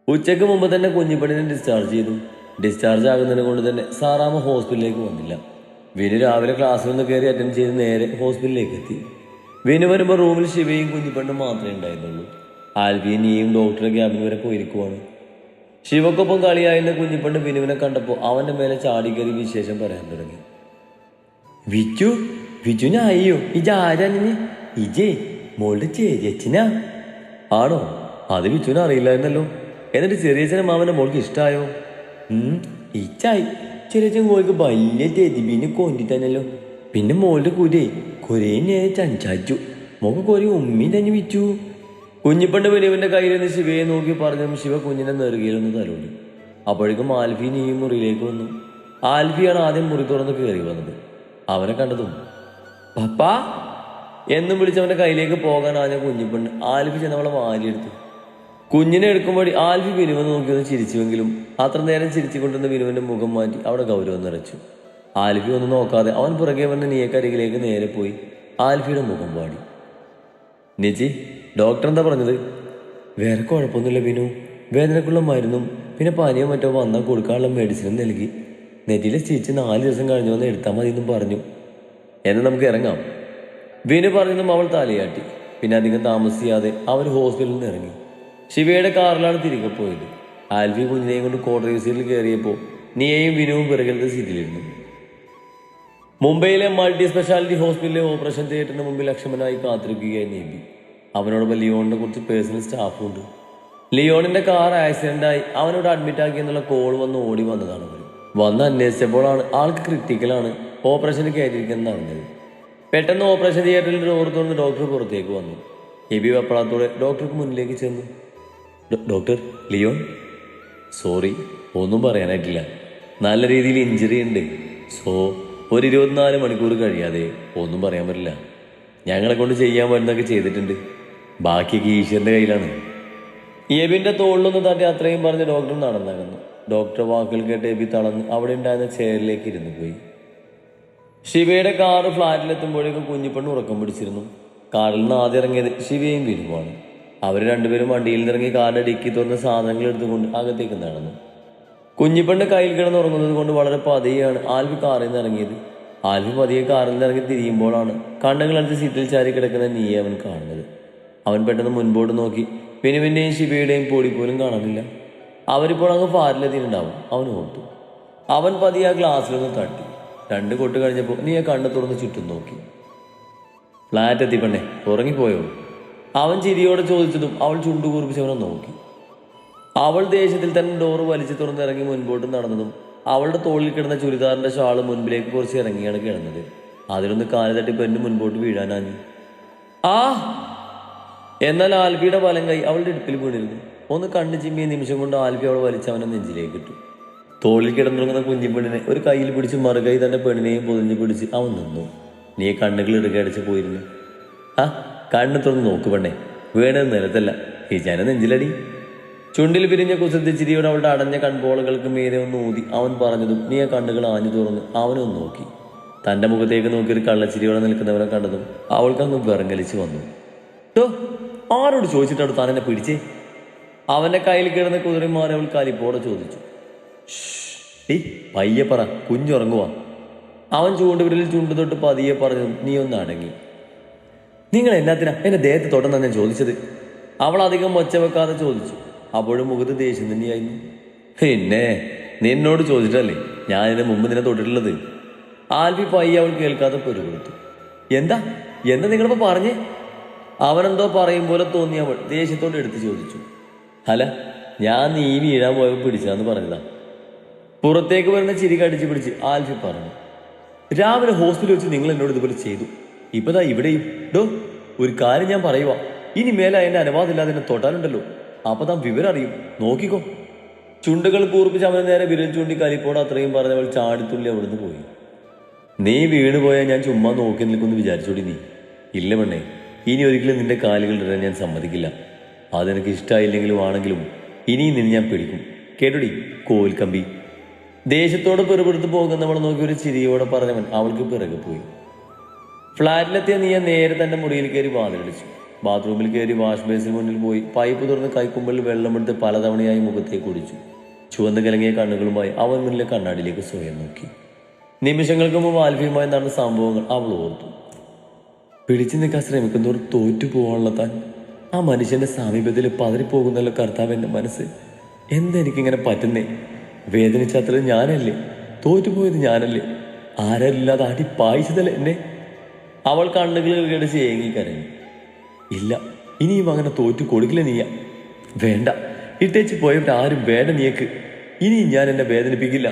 ഉച്ചയ്ക്ക് മുമ്പ് തന്നെ കുഞ്ഞിപ്പണിനെ ഡിസ്ചാർജ് ചെയ്തു. ഡിസ്ചാർജ് ആകുന്നതിനെ കൊണ്ട് തന്നെ സാറാമ്മ ഹോസ്പിറ്റലിലേക്ക് വന്നില്ല. വിനു രാവിലെ ക്ലാസ്സിൽ നിന്ന് കയറി അറ്റൻഡ് ചെയ്ത് നേരെ ഹോസ്പിറ്റലിലേക്ക് എത്തി. വിനു വരുമ്പോൾ റൂമിൽ ശിവയും കുഞ്ഞിപ്പണ്ണും മാത്രമേ ഉണ്ടായിരുന്നുള്ളൂ. ആൽവിയും നീയും ഡോക്ടറെ ക്യാബിൻ വരെ പോയിരിക്കുവാണ്. ശിവക്കൊപ്പം കളിയായിരുന്ന കുഞ്ഞിപ്പണ്ണ് വിനുവിനെ കണ്ടപ്പോൾ അവന്റെ മേലെ ചാടിക്കറി വിശേഷം പറയാൻ തുടങ്ങി. വിച്ചു വിജുനായോ ഇജാരാഞ്ഞ് ഇജേ മോളുടെ ചേച്ചിനാ ആണോ? അത് വിച്ചുവിനെ അറിയില്ലായിരുന്നല്ലോ. എന്നിട്ട് ചെറിയച്ഛനും മാമന്റെ മോൾക്ക് ഇഷ്ടായോ? ഇച്ചായി. ചെറിയച്ഛൻ കോഴിക്ക് വലിയ ചേച്ചിബീനെ കൊണ്ടിട്ടല്ലോ. പിന്നെ മോളുടെ കുരേ കുറേ നേരെ ചഞ്ചാച്ചു. മോക്ക് കോരി ഉമ്മി തന്നെ വിച്ചു. കുഞ്ഞിപ്പണ്ട് വിനുവിന്റെ കയ്യിൽ നിന്ന് ശിവയെ നോക്കി പറഞ്ഞതും ശിവ കുഞ്ഞിനെ നെറുകയിലൊന്ന് തലോടി. അപ്പോഴേക്കും ആൽഫി നീയും മുറിയിലേക്ക് വന്നു. ആൽഫിയാണ് ആദ്യം മുറി തുറന്ന് കയറി വന്നത്. അവനെ കണ്ടതും പപ്പാ എന്നും വിളിച്ചവന്റെ കയ്യിലേക്ക് പോകാൻ ആദ്യം കുഞ്ഞിപ്പണ്ട് ആൽഫി ചെന്നവളെ വാരിയെടുത്തു. കുഞ്ഞിനെ എടുക്കുമ്പോൾ ആൽഫി വിനുവിനെ നോക്കിയൊന്ന് ചിരിച്ചുവെങ്കിലും അത്ര നേരം ചിരിച്ചുകൊണ്ടിരുന്ന വിനുവിന്റെ മുഖം മാറ്റി അവിടെ ഗൗരവം നിറച്ചു. ആൽഫി ഒന്നും നോക്കാതെ അവൻ പുറകെ വന്ന നീയക്കരികിലേക്ക് നേരെ പോയി ആൽഫിയുടെ മുഖം പാടി. നിജി, ഡോക്ടർ എന്താ പറഞ്ഞത്? വേറെ കുഴപ്പമൊന്നുമില്ല വിനു. വേദനക്കുള്ള മരുന്നും പിന്നെ പനിയോ മറ്റോ വന്നാൽ കൊടുക്കാനുള്ള മെഡിസിനും നൽകി. നെറ്റിയിലെ സ്റ്റിച്ച് 4 ദിവസം കഴിഞ്ഞു വന്ന് എടുത്താൽ മതി എന്നും പറഞ്ഞു. എന്നാൽ നമുക്ക് ഇറങ്ങാം, വിനു പറഞ്ഞതും അവൾ തലയാട്ടി. പിന്നെ അധികം താമസിയാതെ അവർ ഹോസ്പിറ്റലിൽ നിന്ന് ഇറങ്ങി. ശിവയുടെ കാറിലാണ് തിരികെ പോയത്. ആൽഫി കുഞ്ഞിനെയും കൊണ്ട് കോട്ടറി സീറ്റിൽ കയറിയപ്പോൾ നീയയും വിനുവും പിറകിലത്തെ സീറ്റിലിരുന്നു. മുംബൈയിലെ മൾട്ടി സ്പെഷ്യാലിറ്റി ഹോസ്പിറ്റലിലെ ഓപ്പറേഷൻ തിയേറ്ററിന് മുമ്പിൽ ലക്ഷ്മനായി കാത്തിരിക്കുകയായിരുന്നു എബി. അവനോടൊപ്പം ലിയോണിനെ കുറിച്ച് പേഴ്സണൽ സ്റ്റാഫും ഉണ്ട്. ലിയോണിന്റെ കാർ ആക്സിഡന്റായി അവനോട് അഡ്മിറ്റ് ആക്കി എന്നുള്ള കോൾ വന്ന് ഓടി വന്നതാണ് അവർ. വന്ന് അന്വേഷിച്ചപ്പോഴാണ് ആൾക്ക് ക്രിട്ടിക്കലാണ്, ഓപ്പറേഷന് കയറ്റിയിരിക്കുന്നത് അറിഞ്ഞത്. പെട്ടെന്ന് ഓപ്പറേഷൻ തിയേറ്ററിൽ ഡോർ തുറന്ന് ഡോക്ടർ പുറത്തേക്ക് വന്നു. എബി വെപ്പളത്തോടെ ഡോക്ടർക്ക് മുന്നിലേക്ക് ചെന്നു. Doctor, Leon? സോറി, ഒന്നും പറയാനായിട്ടില്ല. നല്ല രീതിയിൽ ഇഞ്ചുറി ഉണ്ട്. സോ ഒരു 24 മണിക്കൂർ കഴിയാതെ ഒന്നും പറയാൻ പറ്റില്ല. ഞങ്ങളെ കൊണ്ട് ചെയ്യാൻ പറ്റുന്നതൊക്കെ ചെയ്തിട്ടുണ്ട്. ബാക്കിയൊക്കെ ഈശ്വരന്റെ കയ്യിലാണ്. എബിന്റെ തോളിലൊന്ന് തട്ടി അത്രയും പറഞ്ഞ് ഡോക്ടർ നടന്നകന്നു. ഡോക്ടർ വാക്കുകൾ കേട്ട് എബി തളർന്ന് അവിടെ ഉണ്ടായിരുന്ന ചെയറിലേക്ക് ഇരുന്നു പോയി. ശിവയുടെ കാറ് ഫ്ലാറ്റിലെത്തുമ്പോഴേക്കും കുഞ്ഞിപ്പണ്ണ് ഉറക്കം പിടിച്ചിരുന്നു. കാറിൽ നിന്ന് ആദ്യം ഇറങ്ങിയത് ശിവയും വിനുവാണ്. അവർ രണ്ടുപേരും വണ്ടിയിൽ നിന്നിറങ്ങി കാറിന്റെ ഡിക്കി തുറന്ന സാധനങ്ങൾ എടുത്തുകൊണ്ട് അകത്തേക്ക് നടന്നു. കുഞ്ഞിപ്പണ്ണ് കയ്യിൽ കിടന്ന് ഉറങ്ങുന്നത് കൊണ്ട് വളരെ പതിയാണ് ആൽഫി കാറിൽ നിന്ന് ഇറങ്ങിയത്. ആൽഫി പതിയെ കാറിൽ നിന്ന് ഇറങ്ങി തിരിയുമ്പോഴാണ് കണ്ണുകളടിച്ച് സീറ്റിൽ ചാരി കിടക്കുന്ന നീയെ അവൻ കാണുന്നത്. അവൻ പെട്ടെന്ന് മുൻപോട്ട് നോക്കി. വിനുവിന്റെയും ശിവയുടെയും പൊടി പോലും കാണാനില്ല. അവരിപ്പോൾ അങ്ങ് ഫ്ലാറ്റിലെത്തിയിട്ടുണ്ടാവും, അവൻ ഓർത്തു. അവൻ പതിയെ ആ ഗ്ലാസ്സിലൊന്ന് തട്ടി. 2 കൊട്ട് കഴിഞ്ഞപ്പോൾ നീയെ കണ്ണു തുറന്ന് ചുറ്റും നോക്കി. ഫ്ലാറ്റ് എത്തി പെണ്ണെ, ഉറങ്ങിപ്പോയോ? അവൻ ചിരിയോടെ ചോദിച്ചതും അവൾ ചുണ്ടു കൂർപ്പിച്ചവനെ നോക്കി. അവൾ ദേഷ്യത്തിൽ തന്നെ ഡോറ് വലിച്ചു തുറന്നിറങ്ങി മുൻപോട്ട് നടന്നതും അവളുടെ തോളിൽ കിടന്ന ചുരിദാറിന്റെ ഷാള് മുൻപിലേക്ക് കുറച്ച് ഇറങ്ങിയാണ് കിടന്നത്. അതിലൊന്ന് കാല് തട്ടി പെണ്ണ് മുൻപോട്ട് വീഴാനാഞ്ഞു. ആ എന്നാൽ ആൽഫിയുടെ വലം കൈ അവളുടെ ഇടുപ്പിൽ വീണിരുന്നു. ഒന്ന് കണ്ണു ചിമ്മിയ നിമിഷം കൊണ്ട് ആൽഫി അവൾ വലിച്ചവനെ നെഞ്ചിലേക്ക് ഇട്ടു. തോളിൽ കിടന്നുറങ്ങുന്ന കുഞ്ഞിപ്പെണ്ണിനെ ഒരു കയ്യിൽ പിടിച്ച് മറുകൈ തന്റെ പെണ്ണിനെയും പൊതിഞ്ഞു പിടിച്ച് അവൻ നിന്നു. നീ കണ്ണുകൾ ഇടുകയടിച്ച് പോയിരുന്നു. ആ കണ്ണു തുറന്ന് നോക്കു പെണ്ണെ, വീണത് നിലത്തല്ല, ഹിജാന നെഞ്ചിലടി. ചുണ്ടിൽ പിരിഞ്ഞ കുസൃതി ചിരിയോടെ അവളുടെ അടഞ്ഞ കൺപോളകൾക്ക് മീതെ ഒന്ന് ഊതി അവൻ പറഞ്ഞതും നീ ആ കണ്ണുകൾ ആഞ്ഞു തുറന്ന് അവനൊന്ന് നോക്കി. തന്റെ മുഖത്തേക്ക് നോക്കി ഒരു കള്ളച്ചിരിയോടെ നിൽക്കുന്നവനെ കണ്ടതും അവൾക്കങ്ങ് വിറങ്ങലിച്ച് വന്നു. ആരോട് ചോദിച്ചിട്ടാണ് താൻ എന്നെ പിടിച്ചേ? അവന്റെ കയ്യിൽ കിടന്ന് കുതിറി മാറി അവൾ കലിപ്പോടെ ചോദിച്ചു. പയ്യെ പറ, കുഞ്ഞുറങ്ങുവാ. അവൻ ചൂണ്ടുവിരലിൽ ചുണ്ടു തൊട്ട് പതിയെ പറഞ്ഞതും നീ ഒന്ന് അടങ്ങി. നിങ്ങൾ എന്നാത്തിനാ എന്റെ ദേഹത്ത് തൊട്ടെന്നാണ് ഞാൻ ചോദിച്ചത്? അവൾ അധികം ഒച്ച വെക്കാതെ ചോദിച്ചു. അപ്പോഴും മുഖത്ത് ദേഷ്യം തന്നെയായിരുന്നു. പിന്നെ നിന്നോട് ചോദിച്ചിട്ടല്ലേ ഞാൻ ഇതിന് മുമ്പ് നിന്നെ തൊട്ടിട്ടുള്ളത്? ആൽഫി പയ്യെ അവൾ കേൾക്കാതെ പൊരുകൊടുത്തു. എന്താ എന്താ നിങ്ങളിപ്പോ പറഞ്ഞേ? അവനെന്തോ പറയും പോലെ തോന്നി അവൾ ദേഷ്യത്തോട് എടുത്ത് ചോദിച്ചു. അല്ല, ഞാൻ നീ വീഴാൻ പോയപ്പോൾ പിടിച്ചാന്ന് പറഞ്ഞതാ. പുറത്തേക്ക് വരുന്ന ചിരി കടിച്ചു പിടിച്ച് ആൽഫി പറഞ്ഞു. രാവിലെ ഹോസ്പിറ്റലിൽ വെച്ച് നിങ്ങൾ എന്നോട് ഇതുപോലെ ചെയ്തു. ഇപ്പതാ ഇവിടെയും. ഒരു കാര്യം ഞാൻ പറയുവാ, ഇനി മേലെ എന്റെ അനുവാദമില്ലാതെ എന്നെ തൊട്ടാലുണ്ടല്ലോ, അപ്പൊ താൻ വിവരം അറിയും, നോക്കിക്കോ. ചുണ്ടുകൾ കൂർപ്പിച്ച് അവന് നേരെ വിരൽ ചൂണ്ടി കലിപ്പോടെ അത്രയും പറഞ്ഞവൾ ചാടിത്തുള്ളി അവിടുന്ന് പോയി. നീ വീണ് പോയാൽ ഞാൻ ചുമ്മാ നോക്കി നിൽക്കുമെന്ന് വിചാരിച്ചോടി നീ? ഇല്ല പെണ്ണേ, ഇനി ഒരിക്കലും നിന്റെ കാലുകൾ ഇടാൻ ഞാൻ സമ്മതിക്കില്ല. അതെനിക്ക് ഇഷ്ടമായില്ലെങ്കിലും ആണെങ്കിലും ഇനിയും നിന്നെ ഞാൻ പിടിക്കും, കേട്ടോടി കോൽക്കമ്പി. ദേഷ്യത്തോട് പെറുപെടുത്ത് പോകുന്നവളെ നോക്കി ഒരു ചിരിയോടെ പറഞ്ഞവൻ അവൾക്ക് പിറകെ പോയി. ഫ്ലാറ്റിലെത്തിയ നീയ നേരെ തന്റെ മുറിയിൽ കയറി വാതിലടിച്ചു. ബാത്റൂമിൽ കയറി വാഷ് ബേസിന് മുന്നിൽ പോയി പൈപ്പ് തുറന്ന് കൈക്കുമ്പിളിൽ വെള്ളമെടുത്ത് പലതവണയായി മുഖത്തേക്ക് ഒഴിച്ചു. ചുവന്ന് കലങ്ങിയ കണ്ണുകളുമായി അവൻ മുന്നിലെ കണ്ണാടിയിലേക്ക് സ്വയം നോക്കി. നിമിഷങ്ങൾക്ക് മുമ്പ് ആൽഫിയുമായി നടന്ന സംഭവങ്ങൾ അവൾ ഓർത്തു. പിടിച്ചു നിൽക്കാൻ ശ്രമിക്കുന്നവർ തോറ്റു പോകാനുള്ള താൻ ആ മനുഷ്യന്റെ സാമീപ്യത്തിൽ പതറിപ്പോകുന്നല്ലോ കർത്താവിൻ്റെ മനസ്സ്. എന്തെനിക്കിങ്ങനെ പറ്റുന്നേ? വേദനിച്ചത്ര ഞാനല്ലേ? തോറ്റുപോയത് ഞാനല്ലേ? ആരല്ലാതെ അടി പായിച്ചതല്ലേ എന്നെ? അവൾ കണ്ണുകളിൽ കിടച്ച് ഏങ്ങിക്കരഞ്ഞു. ഇല്ല, ഇനിയും അങ്ങനെ തോറ്റു കൊടുക്കില്ല നീയ. വേണ്ട, ഇട്ടേച്ച് പോയവർ ആരും വേണ്ട നീക്ക്. ഇനിയും ഞാൻ എന്നെ വേദനിപ്പിക്കില്ല.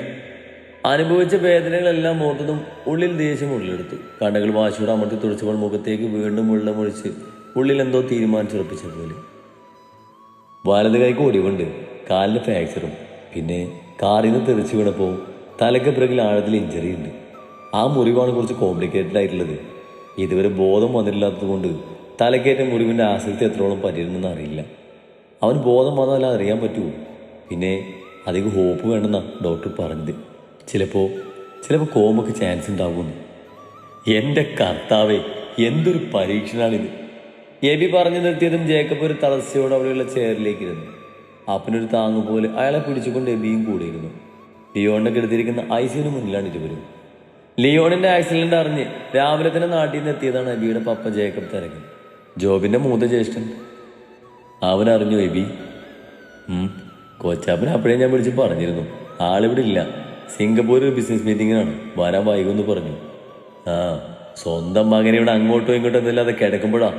അനുഭവിച്ച വേദനകളെല്ലാം ഓർത്തതും ഉള്ളിൽ ദേഷ്യം ഉള്ളിലെടുത്തു. കണ്ണുകൾ വാശിയോടെ അമർത്തി തുറച്ചപ്പോൾ മുഖത്തേക്ക് വീണ്ടും വെള്ളമൊഴിച്ച് ഉള്ളിൽ എന്തോ തീരുമാനിച്ചുറപ്പിച്ച പോലെ. വലത് കൈക്ക് ഒടിവുണ്ട്, കാലിന് ഫ്രാക്ചറും, പിന്നെ കാറിൽ നിന്ന് തെറിച്ചു വീണപ്പോൾ തലയ്ക്ക് പിറകിൽ ആഴത്തിൽ ഇഞ്ചറി ഉണ്ട്. ആ മുറിവാണ് കുറച്ച് കോംപ്ലിക്കേറ്റഡ് ആയിട്ടുള്ളത്. ഇതുവരെ ബോധം വന്നിട്ടില്ലാത്തത് കൊണ്ട് തലക്കേറ്റ മുറിവിൻ്റെ ആസക്തി എത്രയോളം പറ്റിയിരുന്നെന്ന് അറിയില്ല. അവൻ ബോധം വന്നതല്ല അറിയാൻ പറ്റുമോ? പിന്നെ അധികം ഹോപ്പ് വേണമെന്നാണ് ഡോക്ടർ പറഞ്ഞത്. ചിലപ്പോൾ കോമയ്ക്ക് ചാൻസ് ഉണ്ടാവുമെന്ന്. എൻ്റെ കർത്താവേ, എന്തൊരു പരീക്ഷണാണിത്! എബി പറഞ്ഞു നിർത്തിയതും ജേക്കബ് ഒരു തളർച്ചയോടെ അവിടെയുള്ള ചെയറിലേക്ക് ഇരുന്നു. അപ്പനൊരു താങ്ങുപോലെ അയാളെ പിടിച്ചുകൊണ്ട് എബിയും കൂടിയിരുന്നു. ലിയോണിനെ കെടുത്തിരിക്കുന്ന ഐസിന് മുന്നിലാണ് ഇരുവരും. ലിയോണിന്റെ ആക്സിഡന്റ് അറിഞ്ഞ് രാവിലെ തന്നെ നാട്ടിൽ നിന്ന് എത്തിയതാണ് എബിയുടെ പപ്പ ജേക്കബ് തിരകൻ, ജോബിന്റെ മൂത്ത ജ്യേഷ്ഠൻ. അവനറിഞ്ഞു എബി? കൊച്ചാപ്പനെ അപ്പോഴേ ഞാൻ വിളിച്ച് പറഞ്ഞിരുന്നു. ആളിവിടെ ഇല്ല, സിംഗപ്പൂർ ഒരു ബിസിനസ് മീറ്റിങ്ങിനാണ്, വരാൻ വൈകുമെന്ന് പറഞ്ഞു. ആ, സ്വന്തം മകനെ ഇവിടെ അങ്ങോട്ടോ ഇങ്ങോട്ടോ എന്നില്ലാതെ കിടക്കുമ്പോഴാ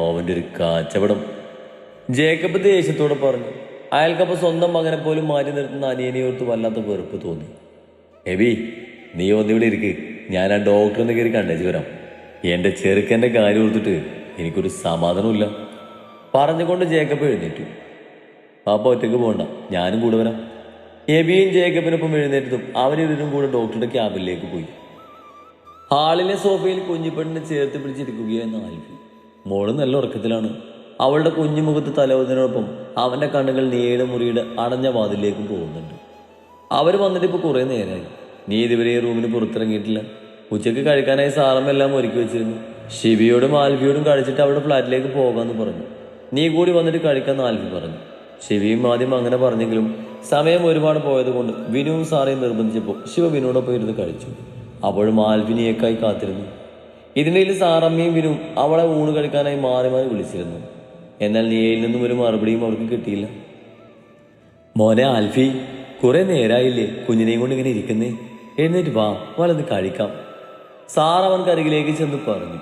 അവൻ്റെ ഒരു കാച്ചവടം. ജേക്കബ് ദേഷ്യത്തോടെ പറഞ്ഞു. അയാൾക്കപ്പോൾ സ്വന്തം മകനെ പോലും മാറ്റി നിർത്തുന്ന അനിയനെയോർത്ത് വല്ലാത്ത വെറുപ്പ് തോന്നി. എബി, നീ ഒന്നിവിടെ ഇരിക്ക്, ഞാൻ ആ ഡോക്ടറൊന്ന് കയറി കണ്ടേച്ച് വരാം. എൻ്റെ ചെറുക്കൻ്റെ കാര്യം ഓർത്തിട്ട് എനിക്കൊരു സമാധാനമില്ല. പറഞ്ഞുകൊണ്ട് ജേക്കബ് എഴുന്നേറ്റു. പാപ്പ ഒറ്റയ്ക്ക് പോകണ്ട, ഞാനും കൂടെ വരാം. എബിയും ജേക്കബിനൊപ്പം എഴുന്നേറ്റതും അവരിവരും കൂടെ ഡോക്ടറുടെ ക്യാബിനിലേക്ക് പോയി. ഹാളിലെ സോഫയിൽ കുഞ്ഞിപ്പെണ്ണിനെ ചേർത്ത് പിടിച്ചിരിക്കുകയെന്ന് ആൽഫി. മോള് നല്ല ഉറക്കത്തിലാണ്. അവളുടെ കുഞ്ഞുമുഖത്ത് തലവതിനോടൊപ്പം അവൻ്റെ കണ്ണുകൾ നീള മുറിയുടെ അടഞ്ഞ വാതിലേക്കും പോകുന്നുണ്ട്. അവർ വന്നിട്ട് ഇപ്പോൾ കുറേ നേരമായി. നീ ഇതുവരെ ഈ റൂമിന് പുറത്തിറങ്ങിയിട്ടില്ല. ഉച്ചയ്ക്ക് കഴിക്കാനായി സാറമെല്ലാം ഒരുക്കി വെച്ചിരുന്നു. ഷിബിയോടും ആൽഫിയോടും കഴിച്ചിട്ട് അവളുടെ ഫ്ലാറ്റിലേക്ക് പോകാമെന്ന് പറഞ്ഞു. നീ കൂടി വന്നിട്ട് കഴിക്കാമെന്ന് ആൽഫി പറഞ്ഞു. ഷിബിയും ആദ്യം അങ്ങനെ പറഞ്ഞെങ്കിലും സമയം ഒരുപാട് പോയതുകൊണ്ട് വിനുവും സാറേയും നിർബന്ധിച്ചപ്പോൾ ശിവ വിനോടൊപ്പം ഇരുന്ന് കഴിച്ചു. അപ്പോഴും ആൽഫിനിയേക്കായി കാത്തിരുന്നു. ഇതിനിടയിൽ സാറമ്മയും വിനും അവളെ ഊണ് കഴിക്കാനായി മാറി മാറി വിളിച്ചിരുന്നു. എന്നാൽ നീയിൽ നിന്നും ഒരു മറുപടിയും അവർക്ക് കിട്ടിയില്ല. മോനെ ആൽഫി, കുറെ നേരായില്ലേ കുഞ്ഞിനെയും കൊണ്ട് ഇങ്ങനെ ഇരിക്കുന്നേ? എഴുന്നേറ്റ് വാ, വലത് കഴിക്കാം. സാർ അവൻ കരികിലേക്ക് ചെന്ന് പറഞ്ഞു.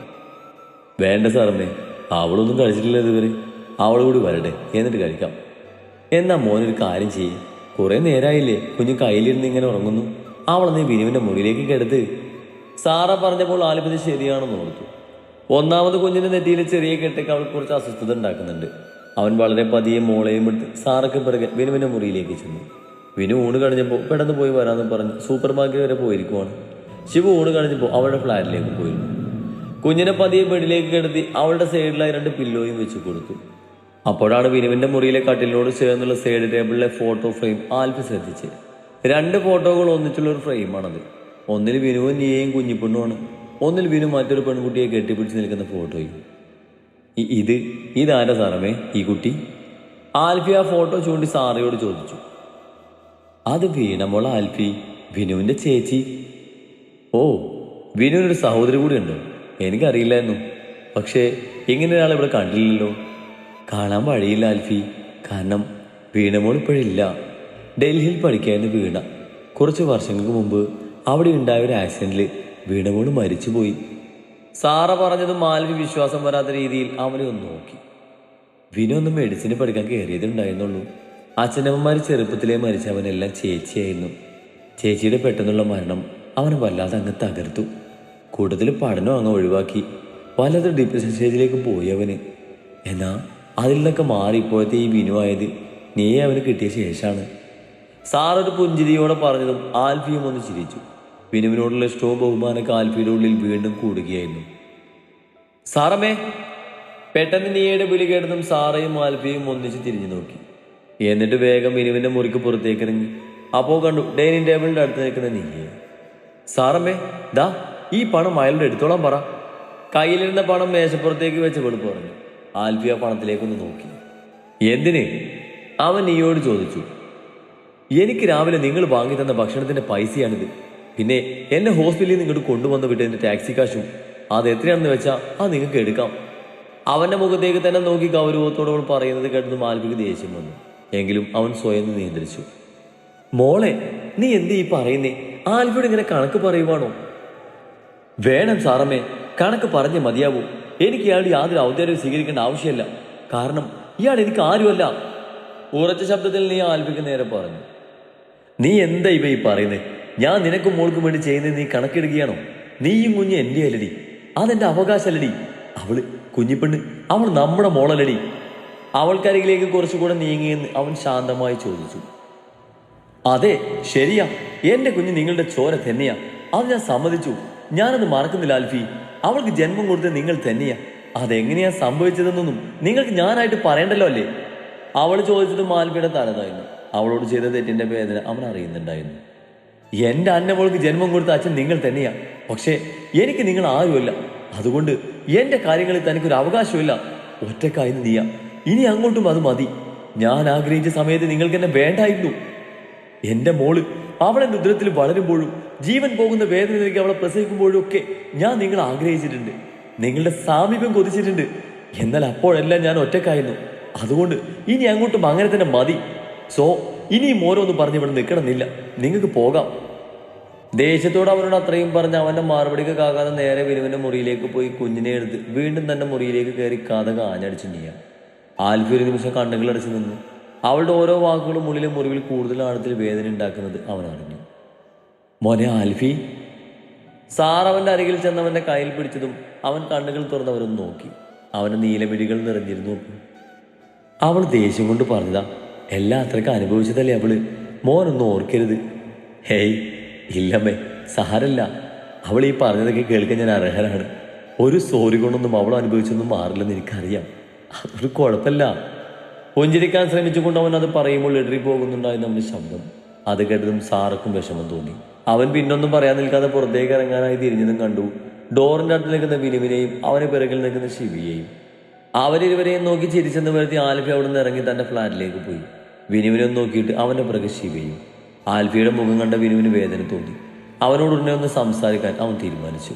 വേണ്ട സാറമ്മേ, അവളൊന്നും കഴിച്ചിട്ടില്ല ഇതുവരെ. അവൾ കൂടി വരട്ടെ, എന്നിട്ട് കഴിക്കാം. എന്നാ മോനൊരു കാര്യം ചെയ്യും, കുറെ നേരായില്ലേ കുഞ്ഞു കയ്യിലിരുന്ന് ഇങ്ങനെ ഉറങ്ങുന്നു. അവളെന്ന് വിനുവിൻ്റെ മുറിയിലേക്ക് കിടത്ത്. സാറ പറഞ്ഞപ്പോൾ ആൽഫി ശരിയാണെന്ന് ഓർത്തു. ഒന്നാമത് കുഞ്ഞിൻ്റെ നെറ്റിയിൽ ചെറിയ കെട്ടൊക്കെ അവൾക്ക് കുറച്ച് അസ്വസ്ഥത ഉണ്ടാക്കുന്നുണ്ട്. അവൻ വളരെ പതിയെ മോളെയും എടുത്ത് സാറൊക്കെ പിറകെ വിനുവിൻ്റെ മുറിയിലേക്ക് ചെന്നു. വിനു ഊണ് കഴിഞ്ഞപ്പോൾ പെട്ടെന്ന് പോയി വരാമെന്ന് പറഞ്ഞ് സൂപ്പർ മാർക്കറ്റ് വരെ പോയിരിക്കുവാണ്. ശിവ ഊണ് കഴിഞ്ഞപ്പോൾ അവളുടെ ഫ്ലാറ്റിലേക്ക് പോയിരുന്നു. കുഞ്ഞിനെ പതിയെ ബെഡിലേക്ക് കിടത്തി അവളുടെ സൈഡിലായി 2 പില്ലോയും വെച്ച് കൊടുത്തു. അപ്പോഴാണ് വിനുവിൻ്റെ മുറിയിലെ കട്ടിലിനോട് ചേർന്നുള്ള സൈഡ് ടേബിളിലെ ഫോട്ടോ ഫ്രെയിം ആൽഫി ശ്രദ്ധിച്ച്. 2 ഫോട്ടോകൾ ഒന്നിച്ചുള്ള ഒരു ഫ്രെയിമാണത്. ഒന്നിൽ വിനുവും നീയയും കുഞ്ഞിപ്പെണ്ണുമാണ്, ഒന്നിൽ വിനു മറ്റൊരു പെൺകുട്ടിയെ കെട്ടിപ്പിടിച്ച് നിൽക്കുന്ന ഫോട്ടോയും. ഇതാരാ സാറമ്മേ ഈ കുട്ടി? ആൽഫി ആ ഫോട്ടോ ചൂണ്ടി സാറയോട് ചോദിച്ചു. അത് വീണമോള ആൽഫി, വിനുവിൻ്റെ ചേച്ചി. ഓ, വിനുവിനൊരു സഹോദരി കൂടിയുണ്ടോ? എനിക്കറിയില്ലായിരുന്നു. പക്ഷേ ഇങ്ങനെ ഒരാൾ ഇവിടെ കണ്ടില്ലല്ലോ. കാണാൻ വഴിയില്ല ആൽഫി, കാരണം വീണമോൾ ഇപ്പോഴില്ല. ഡൽഹിയിൽ പഠിക്കായിരുന്നു വീണ. കുറച്ച് വർഷങ്ങൾക്ക് മുമ്പ് അവിടെ ഉണ്ടായ ഒരു ആക്സിഡന്റിൽ വീണമോൾ മരിച്ചുപോയി. സാറ പറഞ്ഞതും ആൽഫി വിശ്വാസം വരാത്ത രീതിയിൽ അവനെ ഒന്ന് നോക്കി. വിനു ഒന്ന് മെഡിസിന് പഠിക്കാൻ കയറിയതുണ്ടായിരുന്നുള്ളൂ. അച്ഛനമ്മമാർ ചെറുപ്പത്തിലേ മരിച്ചവനെല്ലാം ചേച്ചിയായിരുന്നു. ചേച്ചിയുടെ പെട്ടെന്നുള്ള മരണം അവനെ വല്ലാതെ അങ്ങ് തകർത്തു. കൂട്ടത്തിൽ പഠനം അങ്ങ് ഒഴിവാക്കി വല്ലാത്ത ഡിപ്രഷൻ സ്റ്റേജിലേക്ക് പോയി അവന്. എന്നാൽ അതിൽ നിന്നൊക്കെ മാറി ഇപ്പോഴത്തെ ഈ വിനു ആയത് നീ അവന് കിട്ടിയ ശേഷമാണ്. സാറൊരു പുഞ്ചിരിയോടെ പറഞ്ഞതും ആൽഫിയും ഒന്ന് ചിരിച്ചു. വിനുവിനോടുള്ള ഇഷ്ടവും ബഹുമാനൊക്കെ ആൽഫിയുടെ ഉള്ളിൽ വീണ്ടും കൂടുകയായിരുന്നു. സാറമ്മേ! പെട്ടെന്ന് നീയുടെ വിളി കേട്ടതും സാറയും ആൽഫിയും ഒന്നിച്ച് തിരിഞ്ഞു നോക്കി. എന്നിട്ട് വേഗം വിനുവിൻ്റെ മുറിക്ക് പുറത്തേക്ക് ഇറങ്ങി. അപ്പോൾ കണ്ടു ഡൈനിങ് ടേബിളിൻ്റെ അടുത്ത് നിൽക്കുന്ന നീയെ. സാറമ്മേ, ദാ ഈ പണം അയാളുടെ എടുത്തോളാൻ പറ. കയ്യിലിരുന്ന പണം മേശപ്പുറത്തേക്ക് വെച്ച് വെളുപ്പ് പറഞ്ഞു. ആൽഫി ആ പണത്തിലേക്കൊന്ന് നോക്കി. എന്തിന്? അവൻ നീയോട് ചോദിച്ചു. എനിക്ക് രാവിലെ നിങ്ങൾ വാങ്ങി തന്ന ഭക്ഷണത്തിന്റെ പൈസയാണിത്. പിന്നെ എന്നെ ഹോസ്പിറ്റലിൽ നിങ്ങോട്ട് കൊണ്ടുവന്ന് വിട്ടതിന്റെ ടാക്സി കാശും. അത് എത്രയാണെന്ന് വെച്ചാൽ അത് നിങ്ങൾക്ക് എടുക്കാം. അവന്റെ മുഖത്തേക്ക് തന്നെ നോക്കി ഗൗരവത്തോടവൾ പറയുന്നത് കേട്ടതും ആൽഫിക്ക് ദേഷ്യം വന്നു. എങ്കിലും അവൻ സ്വയം നിയന്ത്രിച്ചു. മോളെ, നീ എന്ത് ഈ പറയുന്നേ? ആൽഫിയോട് ഇങ്ങനെ കണക്ക് പറയുവാണോ? വേണം സാറമ്മേ, കണക്ക് പറഞ്ഞ് മതിയാവൂ. എനിക്ക് ഇയാളുടെ യാതൊരു ഔദ്യോഗികം സ്വീകരിക്കേണ്ട ആവശ്യമില്ല. കാരണം ഇയാൾ എനിക്ക് ആരുമല്ല. ഉറച്ച ശബ്ദത്തിൽ നീ ആൽഫിക്ക് നേരെ പറഞ്ഞു. നീ എന്താ ഇവ ഈ പറയുന്നേ? ഞാൻ നിനക്കും മോൾക്കും വേണ്ടി ചെയ്യുന്നത് നീ കണക്കിടുകയാണോ? നീയും കുഞ്ഞ് എൻ്റെ അല്ലടി, അതെന്റെ അവകാശമല്ലടി. അവള് കുഞ്ഞിപ്പെണ്ണ്, അവൾ നമ്മുടെ മോളല്ലടി. അവൾക്കരികിലേക്ക് കുറച്ചുകൂടെ നീങ്ങിയെന്ന് അവൻ ശാന്തമായി ചോദിച്ചു. അതെ, ശരിയാ, എന്റെ കുഞ്ഞ് നിങ്ങളുടെ ചോര തന്നെയാ. അത് ഞാൻ സമ്മതിച്ചു. ഞാനത് മറക്കുന്നില്ല ആൽഫി. അവൾക്ക് ജന്മം കൊടുത്തത് നിങ്ങൾ തന്നെയാ. അതെങ്ങനെയാ സംഭവിച്ചതെന്നൊന്നും നിങ്ങൾക്ക് ഞാനായിട്ട് പറയണ്ടല്ലോ അല്ലേ? അവൾ ചോദിച്ചതും ആൽഫിയുടെ തലതായിരുന്നു. അവളോട് ചെയ്ത തെറ്റിന്റെ വേദന അവൻ അറിയുന്നുണ്ടായിരുന്നു. എന്റെ അന്നമോൾക്ക് ജന്മം കൊടുത്ത അച്ഛൻ നിങ്ങൾ തന്നെയാ. പക്ഷേ എനിക്ക് നിങ്ങൾ ആരുമല്ല. അതുകൊണ്ട് എന്റെ കാര്യങ്ങളിൽ തനിക്കൊരു അവകാശമില്ല. ഒറ്റക്കായി നീയാ. ഇനി അങ്ങോട്ടും അത് മതി. ഞാൻ ആഗ്രഹിച്ച സമയത്ത് നിങ്ങൾക്ക് എന്നെ വേണ്ടായിരുന്നു. എന്റെ മോള് അവളെന്റെ ഉദരത്തിൽ വളരുമ്പോഴും ജീവൻ പോകുന്ന വേദനയിലേക്ക് അവളെ പ്രസവിക്കുമ്പോഴും ഒക്കെ ഞാൻ നിങ്ങളെ ആഗ്രഹിച്ചിട്ടുണ്ട്. നിങ്ങളുടെ സാമീപ്യം കൊതിച്ചിട്ടുണ്ട്. എന്നാൽ അപ്പോഴെല്ലാം ഞാൻ ഒറ്റക്കായിരുന്നു. അതുകൊണ്ട് ഇനി അങ്ങോട്ടും അങ്ങനെ തന്നെ മതി. സോ ഇനിയും ഓരോന്ന് പറഞ്ഞ് ഇവിടെ നിൽക്കണമെന്നില്ല. നിങ്ങൾക്ക് പോകാം. ദേഷ്യത്തോട് അവനോട് അത്രയും പറഞ്ഞ് അവന്റെ മറുപടിക്ക് കാക്കാതെ നേരെ വിനുവിന്റെ മുറിയിലേക്ക് പോയി കുഞ്ഞിനെ എടുത്ത് വീണ്ടും തന്റെ മുറിയിലേക്ക് കയറി കഥ ആഞ്ഞടിച്ചു നീയാ. ആൽഫി ഒരു നിമിഷം കണ്ണുകളടച്ചു നിന്നു. അവളുടെ ഓരോ വാക്കുകളും ഉള്ളിലെ മുറിവിൽ കൂടുതൽ ആഴത്തിൽ വേദന ഉണ്ടാക്കുന്നത് അവൻ അറിഞ്ഞു. മോനെ ആൽഫി. സാർ അവന്റെ അരികിൽ ചെന്നവന്റെ കയ്യിൽ പിടിച്ചതും അവൻ കണ്ണുകൾ തുറന്നവരൊന്ന് നോക്കി. അവന്റെ നീലമിഴികൾ നിറഞ്ഞിരുന്നു. അവൾ ദേഷ്യം കൊണ്ട് പറഞ്ഞതാ. എല്ലാം അത്രയ്ക്ക് അനുഭവിച്ചതല്ലേ അവള്. മോനൊന്നും ഓർക്കരുത്. ഹേയ് ഇല്ലമ്മേ, സാരല്ല. അവൾ ഈ പറഞ്ഞതൊക്കെ കേൾക്കാൻ ഞാൻ അർഹനാണ്. ഒരു സോറി കൊണ്ടൊന്നും അവൾ അനുഭവിച്ചൊന്നും മാറില്ലെന്ന് എനിക്കറിയാം. അതൊരു കുഴപ്പമില്ല. പുഞ്ചിരിക്കാൻ ശ്രമിച്ചുകൊണ്ട് അവൻ അത് പറയുമ്പോൾ ഇടറി പോകുന്നുണ്ടായിരുന്നു അവന്റെ ശബ്ദം. അത് കേട്ടതും സാറക്കും വിഷമം തോന്നി. അവൻ പിന്നൊന്നും പറയാൻ നിൽക്കാതെ പുറത്തേക്ക് ഇറങ്ങാനായി തിരിഞ്ഞതും കണ്ടു ഡോറിന്റെ അടുത്ത് നിൽക്കുന്ന വിനുവിനെയും അവന് പിറകിൽ നിൽക്കുന്ന ശിവിയെയും. അവരിരുവരെയും നോക്കി ചിരിച്ചെന്ന് വരുത്തി ആൽഫി അവിടെ നിന്ന് ഇറങ്ങി തന്റെ ഫ്ലാറ്റിലേക്ക് പോയി. വിനുവിനെ നോക്കിയിട്ട് അവന്റെ പിറകെ ശിവയും. ആൽഫിയുടെ മുഖം കണ്ട വിനുവിന് വേദന തോന്നി. അവനോട് ഉടനെ ഒന്ന് സംസാരിക്കാൻ അവൻ തീരുമാനിച്ചു.